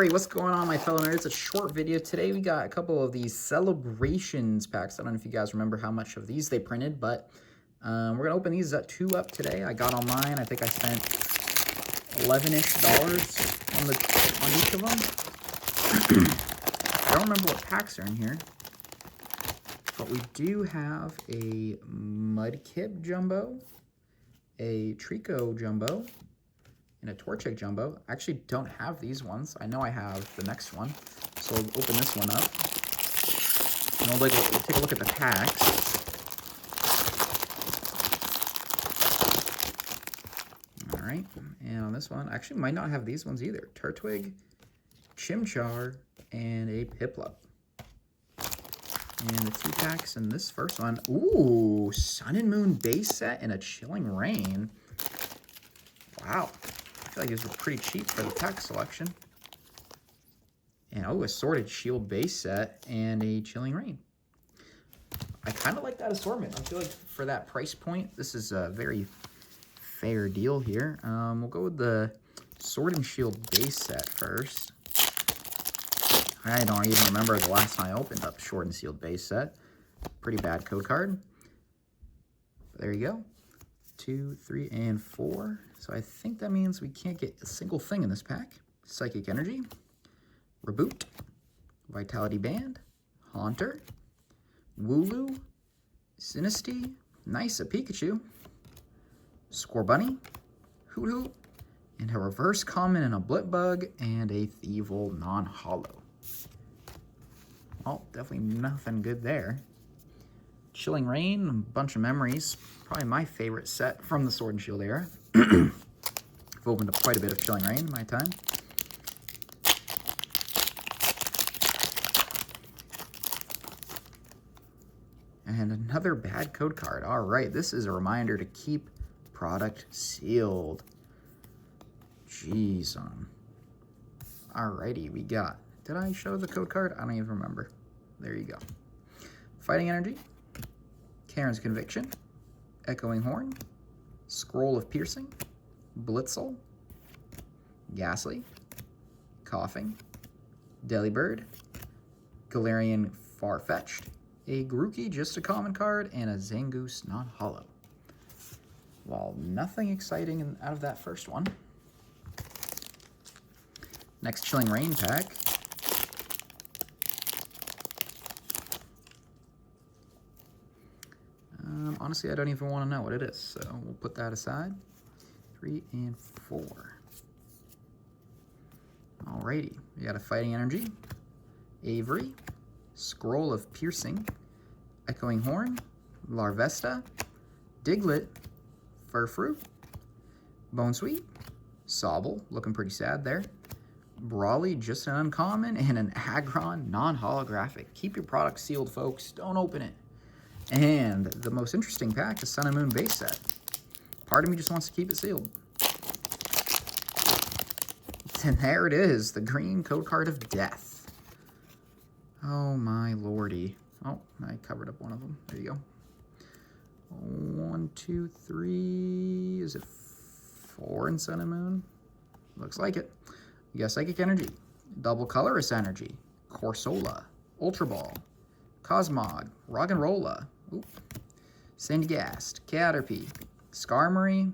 Alright, what's going on, my fellow nerds? It's a short video. Today we got a couple of these Celebrations packs. I don't know if you guys remember how much of these they printed, but we're going to open these two up today. I got on mine. I think I spent $11-ish on each of them. I don't remember what packs are in here, but we do have a Mudkip Jumbo, a Trico Jumbo, and a Torchic Jumbo. I actually don't have these ones. I know I have the next one. So we'll open this one up. And we'll take a look at the packs. Alright, and on this one, I actually might not have these ones either. Turtwig, Chimchar, and a Piplup. And the two packs in this first one. Ooh, Sun and Moon base set and a Chilling Reign. Wow. I feel like these were pretty cheap for the pack selection. And oh, a Sorted Shield base set and a Chilling Reign. I kind of like that assortment. I feel like for that price point, this is a very fair deal here. We'll go with the Sword and Shield base set first. I don't even remember the last time I opened up Sword and Shield base set. Pretty bad code card. But there you go. 2, 3, and 4. So I think that means we can't get a single thing in this pack. Psychic Energy, Reboot, Vitality Band, Haunter, Wooloo, Sinistea, nice, a Pikachu, Scorbunny, Hoothoot, and a Reverse Common and a Blipbug, and a Thievul non-holo. Well, definitely nothing good there. Chilling Reign, a bunch of memories. Probably my favorite set from the Sword and Shield era. I've opened up quite a bit of Chilling Reign in my time. And another bad code card. All right, this is a reminder to keep product sealed. Jeez. Alrighty, we got... Did I show the code card? I don't even remember. There you go. Fighting Energy, Karen's Conviction, Echoing Horn, Scroll of Piercing, Blitzel, Ghastly, Coughing, Delibird, Galarian Farfetch'd, a Grookey, just a common card, and a Zangoose non-holo. Well, nothing exciting out of that first one. Next Chilling Reign pack. Honestly, I don't even want to know what it is, so we'll put that aside. 3 and 4. Alrighty, we got a Fighting Energy, Avery, Scroll of Piercing, Echoing Horn, Larvesta, Diglett, Furfrou, Bonesweet, Sobble, looking pretty sad there, Brawly, just an uncommon, and an Aggron non-holographic. Keep your product sealed, folks. Don't open it. And the most interesting pack, the Sun and Moon base set. Part of me just wants to keep it sealed. And there it is, the green code card of death. Oh my lordy. Oh, I covered up one of them. There you go. 1, 2, 3. Is it 4 in Sun and Moon? Looks like it. You got Psychic Energy, Double Colorless Energy, Corsola, Ultra Ball, Cosmog, Roggenrola, Sandygast, Caterpie, Skarmory,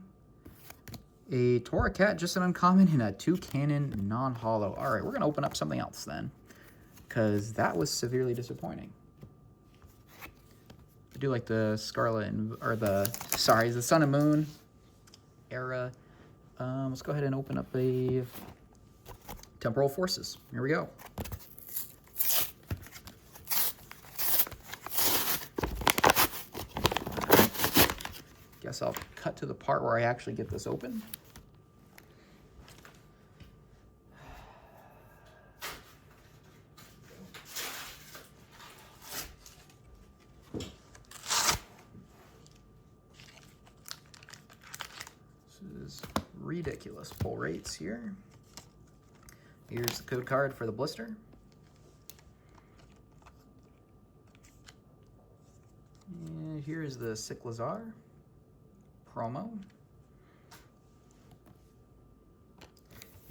a Torracat, just an uncommon, and a Toucannon non-holo. All right, we're going to open up something else then, because that was severely disappointing. I do like the the Sun and Moon era. Let's go ahead and open up a Temporal Forces. Here we go. Guess I'll cut to the part where I actually get this open. This is ridiculous pull rates here. Here's the code card for the blister. And here is the Cyclizar promo.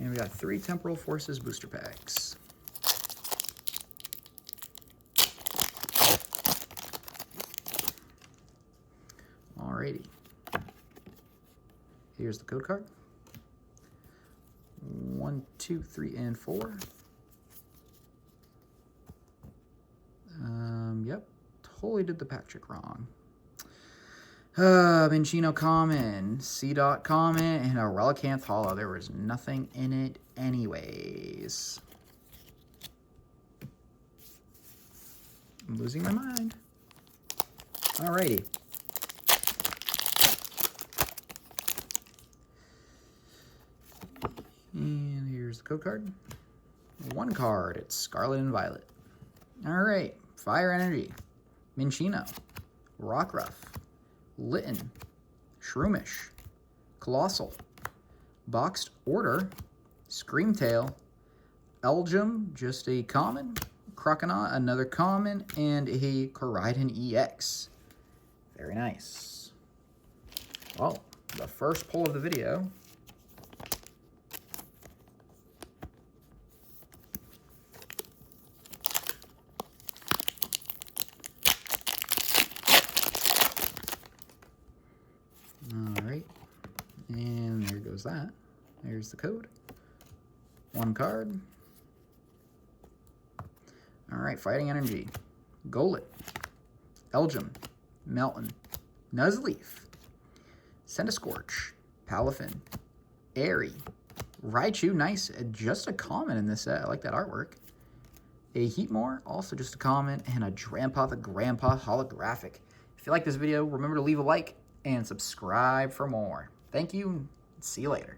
And we got 3 Temporal Forces booster packs. Alrighty. Here's the code card. 1, 2, 3, and 4. Yep. Totally did the pack trick wrong. Minchino common, C-Dot common, and a Relicanth holo. There was nothing in it anyways. I'm losing my mind. Alrighty. And here's the code card. 1 card. It's Scarlet and Violet. Alright. Fire Energy. Minchino. Rockruff. Litten. Shroomish. Colossal. Boxed Order. Screamtail. Elgium, just a common. Croconaut, another common. And a Koraidon EX. Very nice. Well, the first pull of the video. Alright, and there goes that. There's the code. 1 card. Alright, Fighting Energy. Golett. Elgium. Melton. Nuzleaf. Centiskorch. Palafin. Airy. Raichu, nice. Just a common in this set. I like that artwork. A Heatmore, also just a common. And a Drampa the Grandpa holographic. If you like this video, remember to leave a like and subscribe for more. Thank you. See you later.